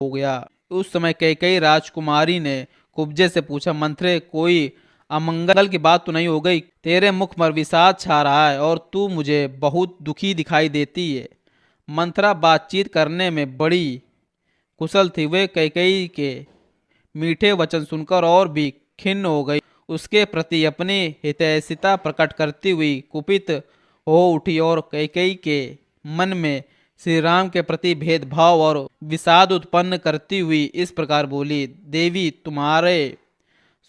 हो गया। उस समय कैकेयी राजकुमारी ने कुब्जे से पूछा, मंथरे कोई अमंगल की बात तो नहीं हो गई? तेरे मुख पर विषाद छा रहा है और तू मुझे बहुत दुखी दिखाई देती है। मंथरा बातचीत करने में बड़ी कुशल थी। वे कैकेयी के मीठे वचन सुनकर और भी खिन्न हो गई। उसके प्रति अपनी हितैषिता प्रकट करती हुई कुपित हो उठी और कैकेयी के मन में श्री राम के प्रति भेदभाव और विषाद उत्पन्न करती हुई इस प्रकार बोली, देवी तुम्हारे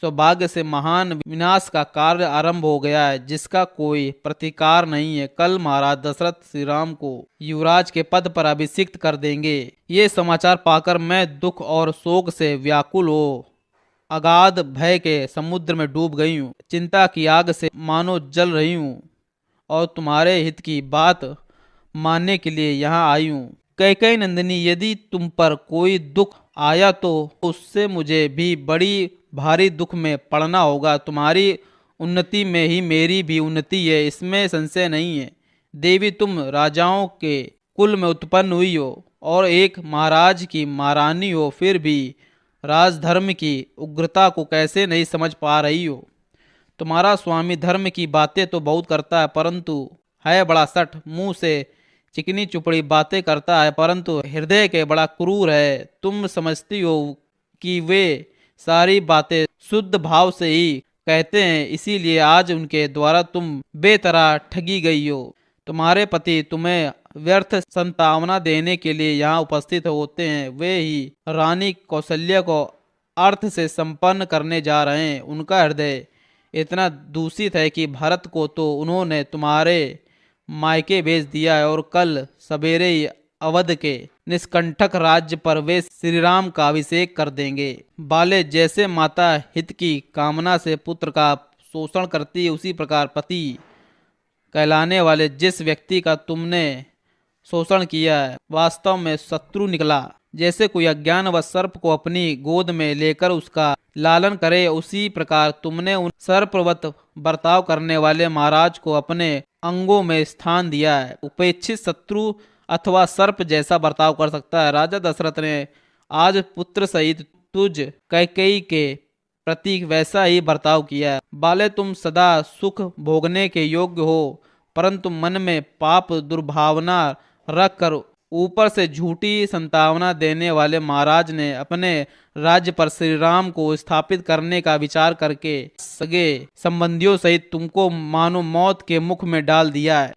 सौभाग्य से महान विनाश का कार्य आरंभ हो गया है, जिसका कोई प्रतिकार नहीं है। कल महाराज दशरथ श्री राम को युवराज के पद पर अभिषिक्त कर देंगे। ये समाचार पाकर मैं दुख और शोक से व्याकुल हो अगाध भय के समुद्र में डूब गई हूँ। चिंता की आग से मानो जल रही हूँ और तुम्हारे हित की बात मानने के लिए यहाँ आई हूँ। कैकेयी नंदिनी, यदि तुम पर कोई दुख आया तो उससे मुझे भी बड़ी भारी दुख में पड़ना होगा। तुम्हारी उन्नति में ही मेरी भी उन्नति है, इसमें संशय नहीं है। देवी, तुम राजाओं के कुल में उत्पन्न हुई हो और एक महाराज की महारानी हो, फिर भी राजधर्म की उग्रता को कैसे नहीं समझ पा रही हो? तुम्हारा स्वामी धर्म की बातें तो बहुत करता है, परंतु है बड़ा सठ। मुंह से चिकनी चुपड़ी बातें करता है, परंतु हृदय के बड़ा क्रूर है। तुम समझती हो कि वे सारी बातें शुद्ध भाव से ही कहते हैं, इसीलिए आज उनके द्वारा तुम बेतरह ठगी गई हो। तुम्हारे पति तुम्हें व्यर्थ संतावना देने के लिए यहाँ उपस्थित होते हैं। वे ही रानी कौशल्या को अर्थ से संपन्न करने जा रहे हैं। उनका हृदय इतना दूषित है कि भरत को तो उन्होंने तुम्हारे मायके भेज दिया है और कल सवेरे ही अवध के निष्कंटक राज्य पर वे श्री राम का अभिषेक कर देंगे। बाले, जैसे माता हित की कामना से पुत्र का शोषण करती है, उसी प्रकार पति कहलाने वाले जिस व्यक्ति का तुमने शोषण किया है, वास्तव में शत्रु निकला। जैसे कोई अज्ञान व सर्प को अपनी गोद में लेकर उसका लालन करे, उसी प्रकार तुमने उन सर्पवत बर्ताव करने वाले महाराज को अपने अंगों में स्थान दिया है। उपेक्षित शत्रु अथवा सर्प जैसा बर्ताव कर सकता है। राजा दशरथ ने आज पुत्र सहित तुझ कैकेयी के प्रति वैसा ही बर्ताव किया है। बाले, तुम सदा सुख भोगने के योग्य हो, परंतु मन में पाप दुर्भावना रखकर ऊपर से झूठी संतावना देने वाले महाराज ने अपने राज्य पर श्री राम को स्थापित करने का विचार करके सगे संबंधियों सहित तुमको मानो मौत के मुख में डाल दिया है।